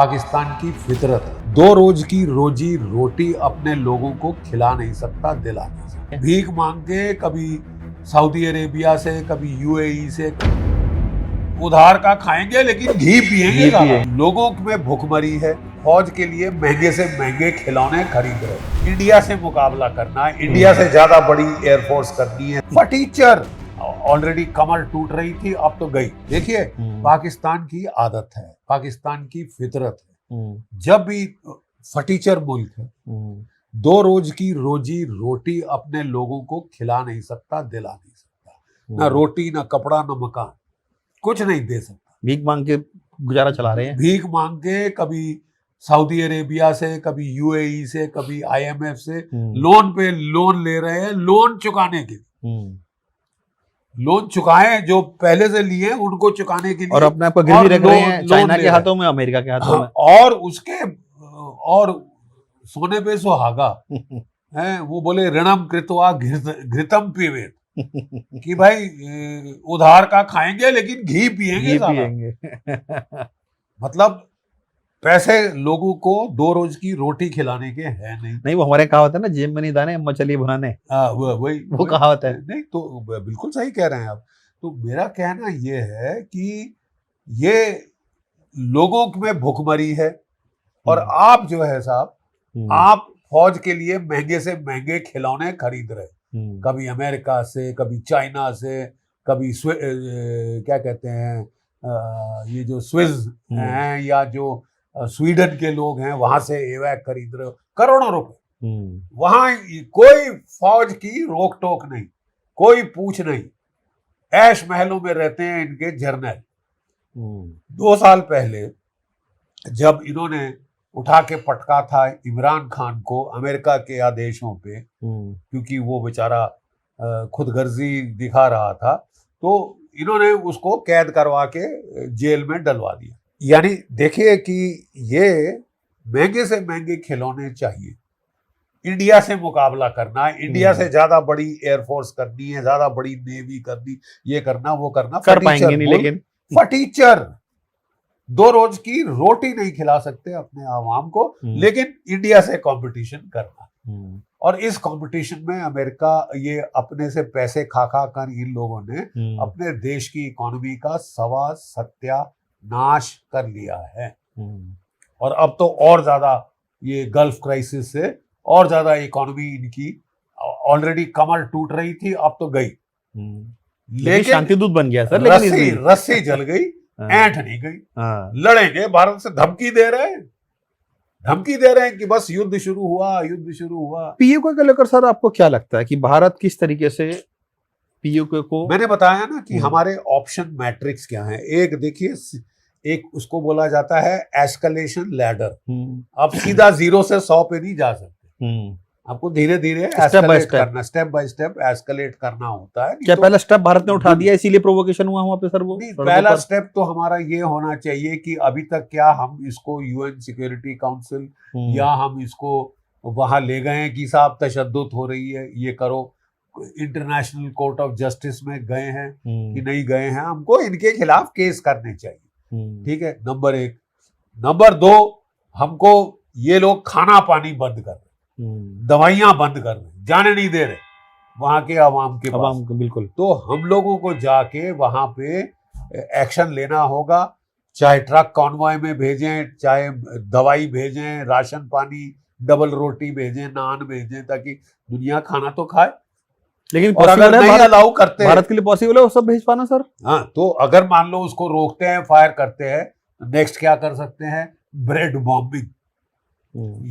पाकिस्तान की फितरत है। 2 रोज की रोजी रोटी अपने लोगों को खिला नहीं सकता, दिला नहीं सकता। भीख मांग के कभी सऊदी अरेबिया से, कभी यूएई से, उधार का खाएंगे लेकिन घी पिएंगे। लोगों में भुखमरी है। फौज के लिए महंगे से महंगे खिलौने खरीद रहे। इंडिया से मुकाबला करना है, इंडिया से ज्यादा बड़ी एयरफोर्स करनी है। फटीचर ऑलरेडी कमर टूट रही थी, अब तो गई। देखिए, पाकिस्तान की आदत है, पाकिस्तान की फितरत है, जब भी फटीचर मुल्क है, 2 रोज की रोजी रोटी अपने लोगों को खिला नहीं सकता, दिला नहीं सकता। ना रोटी, ना कपड़ा, ना मकान, कुछ नहीं दे सकता। भीख मांग के गुजारा चला रहे हैं। भीख मांग के कभी सऊदी अरेबिया से, कभी यूएई से, कभी आईएमएफ से लोन पे लोन ले रहे हैं, लोन चुकाने के लिए। लोन चुकाए जो पहले से लिए उनको चुकाने के लिए, और अपने आप को गिरवी रख रहे हैं चाइना के हाथों में, अमेरिका के हाथों में। और उसके और सोने पे सुहागा है। वो बोले ऋणम कृत्वा घृतम पीवेत, कि भाई उधार का खाएंगे लेकिन घी पिएंगे। मतलब पैसे लोगों को 2 रोज की रोटी खिलाने के है नहीं। वो हमारे कहावत है ना, जेब में नहीं दाने मछली भुनाने। वो कहावत है। नहीं तो बिल्कुल सही कह रहे हैं आप। तो मेरा कहना ये है कि ये लोगों में भुखमरी है, और आप जो है साहब, आप फौज के लिए महंगे से महंगे खिलौने खरीद रहे। कभी अमेरिका से, कभी चाइना से, कभी क्या कहते हैं ये जो स्विस हैं, या जो स्वीडन के लोग हैं, वहां से एवैक खरीद रहे हो करोड़ों रुपए। वहां कोई फौज की रोक टोक नहीं, कोई पूछ नहीं। ऐश महलों में रहते हैं इनके जर्नल। 2 साल पहले जब इन्होंने उठा के पटका था इमरान खान को अमेरिका के आदेशों पे, क्योंकि वो बेचारा खुदगर्जी दिखा रहा था, तो इन्होंने उसको कैद करवा के जेल में डलवा दिया। यानी देखिए कि ये महंगे से महंगे खिलौने चाहिए। इंडिया से मुकाबला करना है, इंडिया से ज्यादा बड़ी एयरफोर्स करनी है, ज्यादा बड़ी नेवी करनी, ये करना वो करना, कर पाएंगे नहीं। लेकिन फटीचर 2 रोज की रोटी नहीं खिला सकते अपने आवाम को, लेकिन इंडिया से कंपटीशन करना। और इस कंपटीशन में अमेरिका, ये अपने से पैसे खा खा कर इन लोगों ने अपने देश की इकोनॉमी का सत्यानाश कर लिया है। और अब तो और ज्यादा ये गल्फ क्राइसिस से और ज्यादा इकोनॉमी इनकी ऑलरेडी कमर टूट रही थी, अब तो गई। लेकिन शांतिदूत बन गया सर। रस्सी जल गई, ऐंठ नहीं गई। लड़ेंगे, भारत से धमकी दे रहे हैं कि बस युद्ध शुरू हुआ। पीयूके को लेकर सर आपको क्या लगता है कि भारत किस तरीके से पीयूके को, मैंने बताया ना कि हमारे ऑप्शन मैट्रिक्स क्या है। एक देखिए, एक उसको बोला जाता है एस्केलेशन लैडर। अब सीधा 0 से 100 पे नहीं जा सकते, आपको धीरे धीरे स्टेप बाय स्टेप एस्केलेट करना होता है। क्या पहला स्टेप भारत ने उठा दिया इसीलिए प्रोवोकेशन हुआ वहां पे सर? वो पहला स्टेप तो हमारा ये होना चाहिए कि अभी तक क्या हम इसको यूएन सिक्योरिटी काउंसिल या हम इसको वहां ले गए हैं कि साहब तशद्दुद हो रही है, ये करो। इंटरनेशनल कोर्ट ऑफ जस्टिस में गए हैं कि नहीं गए हैं? हमको इनके खिलाफ केस करने चाहिए, ठीक है, नंबर 1। नंबर 2, हमको ये लोग खाना पानी बंद कर रहे, दवाइयां बंद कर रहे, जाने नहीं दे रहे वहां के आवाम को। बिल्कुल। तो हम लोगों को जाके वहां पे एक्शन लेना होगा, चाहे ट्रक कॉन्वॉय में भेजें, चाहे दवाई भेजें, राशन पानी, डबल रोटी भेजें, नान भेजें, ताकि दुनिया खाना तो खाए। लेकिन और अगर नहीं अलाउ करते, भारत के लिए पॉसिबल है वो सब भेज पाना सर? हाँ, तो अगर मान लो उसको रोकते हैं, फायर करते हैं, तो नेक्स्ट क्या कर सकते हैं? Bread bombing.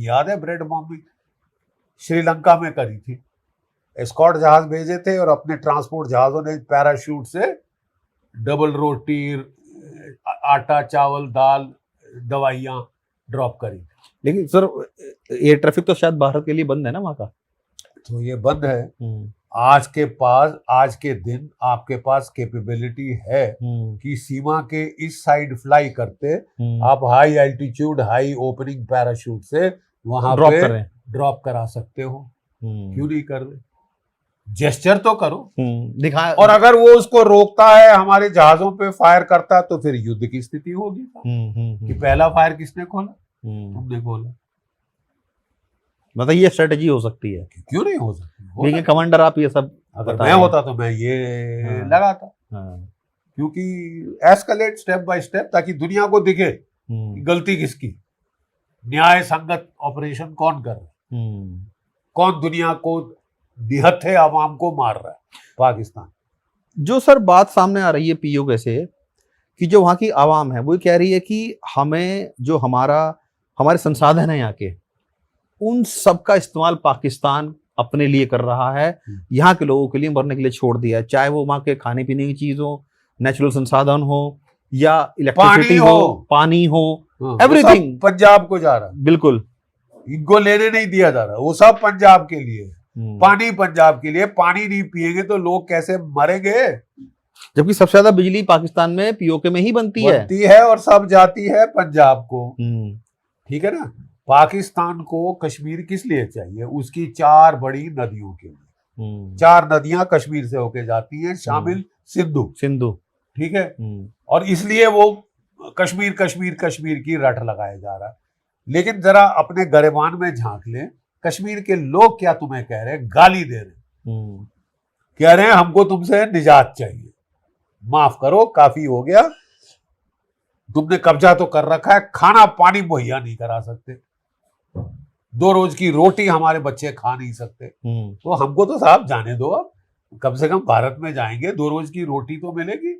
याद है ब्रेड बॉम्बिंग? श्रीलंका में करी थी। एस्कॉर्ट जहाज भेजे थे और अपने ट्रांसपोर्ट जहाजों ने पैराशूट से डबल रोटी, आटा, चावल, दाल, दवाइयां ड्रॉप करी। लेकिन सर एयर ट्रैफिक तो शायद भारत के लिए बंद है ना वहां का? तो ये बंद है। आज के दिन आपके पास कैपेबिलिटी है कि सीमा के इस साइड फ्लाई करते आप high altitude, high opening parachute से वहां पे ड्रॉप करा सकते हो। क्यों नहीं कर रहे? जेस्चर तो करो। दिखा। और अगर वो उसको रोकता है, हमारे जहाजों पे फायर करता है, तो फिर युद्ध की स्थिति होगी। कि पहला फायर किसने खोला? तुमने खोला। मतलब ये स्ट्रेटजी हो सकती है। क्यों नहीं हो सकती? देखिए कमांडर आप ये सब अगर बता मैं रहे हैं। होता तो मैं ये हाँ। लगाता, हाँ। क्योंकि एस्केलेट स्टेप बाय स्टेप, ताकि दुनिया को दिखे कि गलती किसकी, न्याय संगत ऑपरेशन कौन कर रहा है, कौन दुनिया को निहत्थे आवाम को मार रहा है। पाकिस्तान। जो सर बात सामने आ रही है पीओके से, कि जो वहाँ की आवाम है वो कह रही है कि हमें जो हमारे संसाधन है यहाँ के, उन सब का इस्तेमाल पाकिस्तान अपने लिए कर रहा है, यहाँ के लोगों के लिए मरने के लिए छोड़ दिया है। चाहे वो वहाँ के खाने पीने की चीज हो, नेचुरल संसाधन हो, या इलेक्ट्रिसिटी हो, पानी हो, एवरीथिंग पंजाब को जा रहा है। बिल्कुल, इनको लेने नहीं दिया जा रहा, वो सब पंजाब के लिए। पानी पंजाब के लिए। पानी नहीं पिएंगे तो लोग कैसे मरेंगे? जबकि सबसे ज्यादा बिजली पाकिस्तान में पीओके में ही बनती है और सब जाती है पंजाब को। ठीक है ना। पाकिस्तान को कश्मीर किस लिए चाहिए? उसकी 4 बड़ी नदियों के लिए। 4 नदियां कश्मीर से होके जाती हैं, शामिल सिंधु। ठीक है। और इसलिए वो कश्मीर कश्मीर कश्मीर की रट लगाया जा रहा है। लेकिन जरा अपने गरेबान में झांक ले, कश्मीर के लोग क्या तुम्हें कह रहे हैं? गाली दे रहे, कह रहे हैं हमको तुमसे निजात चाहिए, माफ करो, काफी हो गया, तुमने कब्जा तो कर रखा है, खाना पानी मुहैया नहीं करा सकते, 2 रोज की रोटी हमारे बच्चे खा नहीं सकते, तो हमको तो साहब जाने दो। अब कम से कम भारत में जाएंगे 2 रोज की रोटी तो मिलेगी।